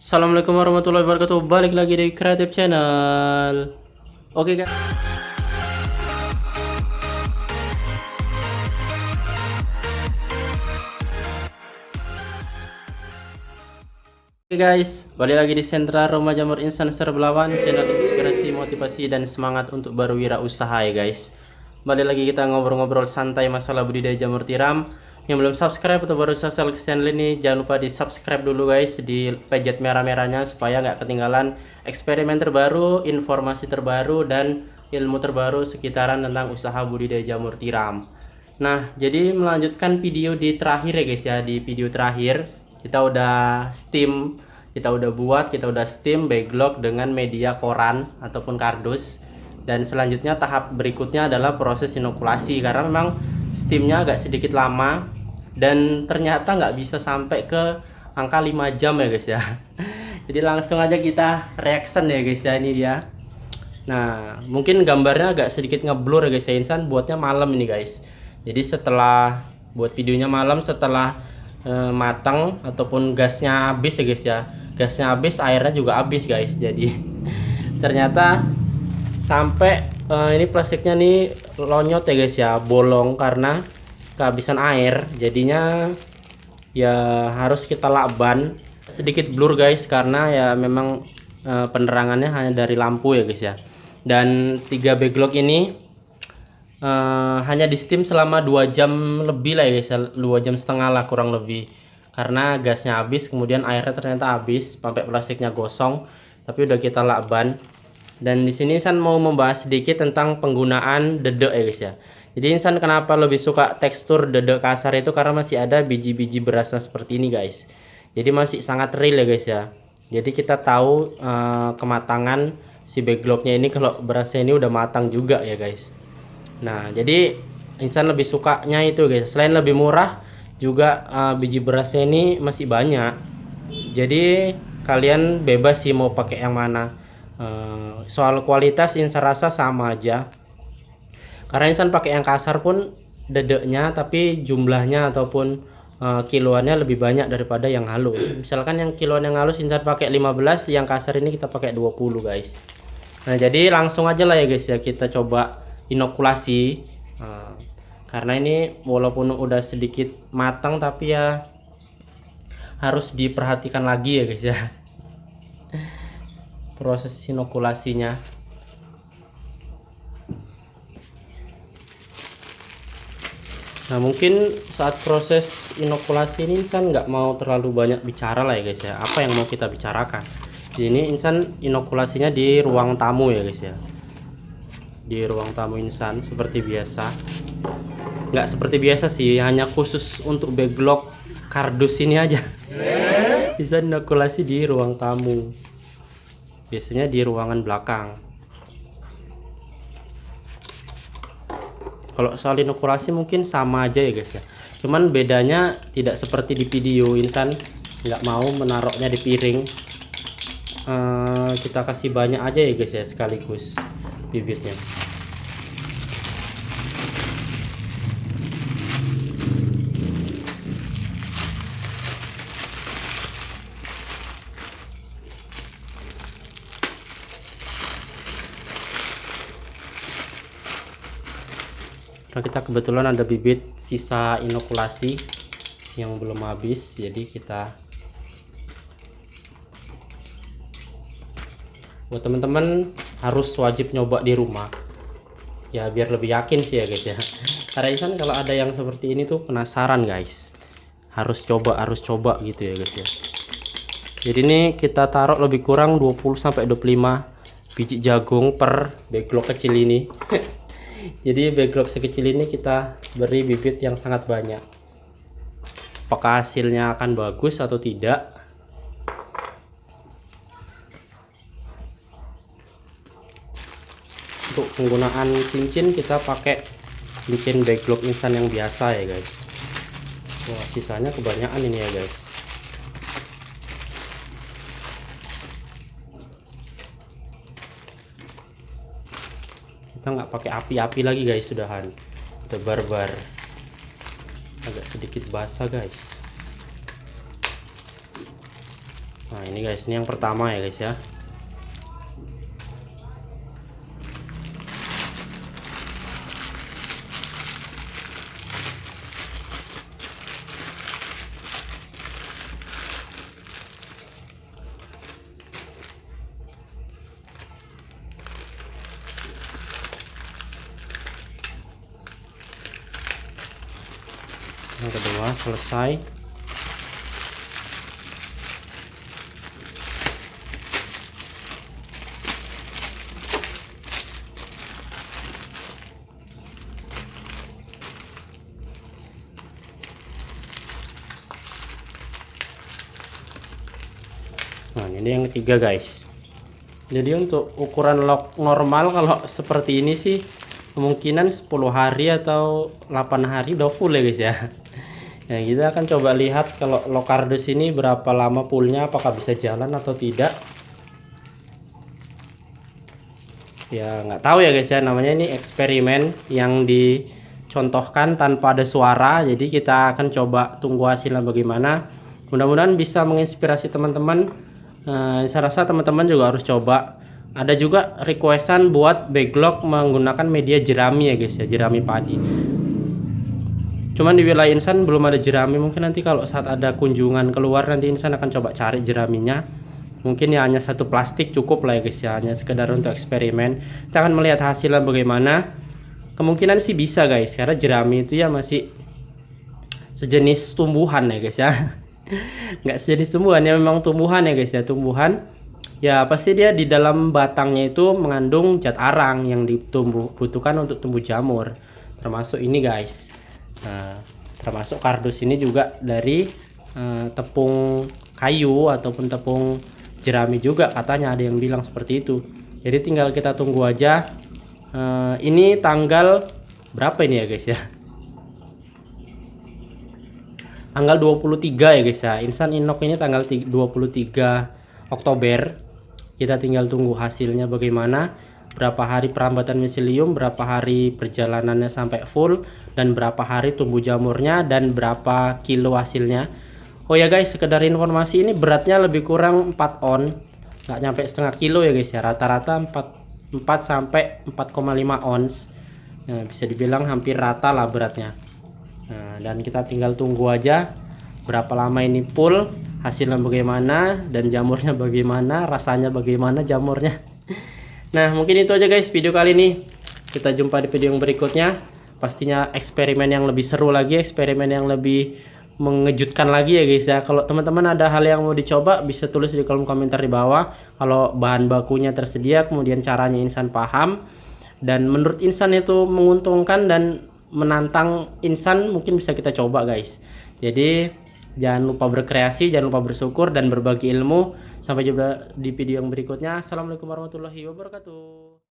Assalamualaikum warahmatullahi wabarakatuh. Balik lagi di Creative Channel. Oke guys. Oke guys, balik lagi di Sentra Roma Jamur Instan Serbelawan, channel inspirasi, motivasi dan semangat untuk berwirausaha ya guys. Balik lagi kita ngobrol-ngobrol santai masalah budidaya jamur tiram. Yang belum subscribe atau baru saja ke channel ini, jangan lupa di subscribe dulu guys, di pencet merah-merahnya supaya nggak ketinggalan eksperimen terbaru, informasi terbaru dan ilmu terbaru sekitaran tentang usaha budidaya jamur tiram. Nah, jadi melanjutkan video di terakhir ya guys ya. Di video terakhir kita udah steam, kita udah steam backlog dengan media koran ataupun kardus. Dan selanjutnya tahap berikutnya adalah proses inokulasi, karena memang steamnya agak sedikit lama dan ternyata nggak bisa sampai ke angka 5 jam ya guys ya. Jadi langsung aja kita reaction ya guys ya, ini dia. Nah, mungkin gambarnya agak sedikit ngeblur ya guys ya, Insan buatnya malam ini guys. Jadi setelah buat videonya malam, setelah matang ataupun gasnya habis ya guys ya, gasnya habis, airnya juga habis guys. Jadi ternyata sampai ini plastiknya nih lonyot ya guys ya, bolong karena kehabisan air. Jadinya ya harus kita lakban. Sedikit blur guys karena ya memang penerangannya hanya dari lampu ya guys ya. Dan 3 backlog ini hanya di steam selama 2 jam lebih lah ya guys ya, 2 jam setengah lah kurang lebih, karena gasnya habis, kemudian airnya ternyata habis sampai plastiknya gosong, tapi udah kita lakban. Dan di sini Insan mau membahas sedikit tentang penggunaan dedek ya guys ya. Jadi Insan kenapa lebih suka tekstur dedek kasar itu karena masih ada biji-biji berasnya seperti ini guys. Jadi masih sangat real ya guys ya. Jadi kita tahu kematangan si backlognya ini kalau berasnya ini udah matang juga ya guys. Nah, jadi Insan lebih sukanya itu guys. Selain lebih murah, juga biji berasnya ini masih banyak. Jadi kalian bebas sih mau pakai yang mana. Soal kualitas Insan rasa sama aja. Karena Insan pakai yang kasar pun dedeknya, tapi jumlahnya ataupun kiloannya lebih banyak daripada yang halus. Misalkan yang kiloan yang halus Insan pakai 15, yang kasar ini kita pakai 20 guys. Nah, jadi langsung aja lah ya guys ya, kita coba inokulasi. Karena ini walaupun udah sedikit matang tapi ya harus diperhatikan lagi ya guys ya, proses inokulasinya. Nah, mungkin saat proses inokulasi ini Insan nggak mau terlalu banyak bicara lah ya guys ya. Apa yang mau kita bicarakan di ini, Insan inokulasinya di ruang tamu ya guys ya, di ruang tamu Insan seperti biasa. Nggak seperti biasa sih, hanya khusus untuk backlog kardus ini aja. Bisa inokulasi di ruang tamu, biasanya di ruangan belakang. Kalau soal inokulasi mungkin sama aja ya guys ya, cuman bedanya tidak seperti di video. Insan nggak mau menaruhnya di piring, kita kasih banyak aja ya guys ya, sekaligus bibitnya. Karena kita kebetulan ada bibit sisa inokulasi yang belum habis, jadi kita, buat teman-teman harus wajib nyoba di rumah ya, biar lebih yakin sih ya guys ya. Karena Insan kalau ada yang seperti ini tuh penasaran guys, harus coba gitu ya guys ya. Jadi ini kita taruh lebih kurang 20-25 biji jagung per backlog kecil ini. Jadi backlog sekecil ini kita beri bibit yang sangat banyak. Apakah hasilnya akan bagus atau tidak? Untuk penggunaan cincin kita pakai bikin backlog Insan yang biasa ya guys. Wah, sisanya kebanyakan ini ya guys. Kita nggak pakai api-api lagi guys, sudahan udah barbar, agak sedikit basah guys. Nah, Nah ini guys, ini yang pertama ya guys ya. Yang kedua selesai. Nah ini yang ketiga guys. Jadi untuk ukuran lock normal kalau seperti ini sih kemungkinan 10 hari atau 8 hari udah full ya guys ya. Nah kita akan coba lihat kalau lock kardus ini berapa lama fullnya, apakah bisa jalan atau tidak. Ya nggak tahu ya guys ya, namanya ini eksperimen yang dicontohkan tanpa ada suara. Jadi kita akan coba tunggu hasilnya bagaimana. Mudah-mudahan bisa menginspirasi teman-teman. Saya rasa teman-teman juga harus coba. Ada juga requestan buat backlog menggunakan media jerami ya guys ya, jerami padi. Cuman di wilayah Insan belum ada jerami. Mungkin nanti kalau saat ada kunjungan keluar nanti Insan akan coba cari jeraminya. Mungkin ya hanya satu plastik cukup lah ya guys ya, hanya sekedar untuk eksperimen. Kita akan melihat hasilnya bagaimana. Kemungkinan sih bisa guys, karena jerami itu ya masih sejenis tumbuhan ya guys ya. Nggak sejenis tumbuhan ya, memang tumbuhan ya guys ya, tumbuhan. Ya pasti dia di dalam batangnya itu mengandung zat arang yang dibutuhkan untuk tumbuh jamur. Termasuk ini guys. Nah, termasuk kardus ini juga dari tepung kayu ataupun tepung jerami juga, katanya ada yang bilang seperti itu. Jadi tinggal kita tunggu aja. Ini tanggal berapa ini ya guys ya? Tanggal 23 ya guys ya. Insan Inok ini tanggal 23 Oktober. Kita tinggal tunggu hasilnya bagaimana. Berapa hari perambatan miselium, berapa hari perjalanannya sampai full, dan berapa hari tumbuh jamurnya, dan berapa kilo hasilnya. Oh ya guys, sekedar informasi, ini beratnya lebih kurang 4 on, nggak nyampe setengah kilo ya guys ya, rata-rata 4 sampai 4,5 ons. Nah, bisa dibilang hampir rata lah beratnya. Nah, dan kita tinggal tunggu aja berapa lama ini full, hasilnya bagaimana, dan jamurnya bagaimana, rasanya bagaimana jamurnya. Nah mungkin itu aja guys video kali ini. Kita jumpa di video yang berikutnya. Pastinya eksperimen yang lebih seru lagi, eksperimen yang lebih mengejutkan lagi ya guys ya. Kalau teman-teman ada hal yang mau dicoba, bisa tulis di kolom komentar di bawah. Kalau bahan bakunya tersedia, kemudian caranya Insan paham, dan menurut Insan itu menguntungkan dan menantang Insan, mungkin bisa kita coba guys. Jadi jangan lupa berkreasi, jangan lupa bersyukur dan berbagi ilmu. Sampai jumpa di video yang berikutnya. Assalamualaikum warahmatullahi wabarakatuh.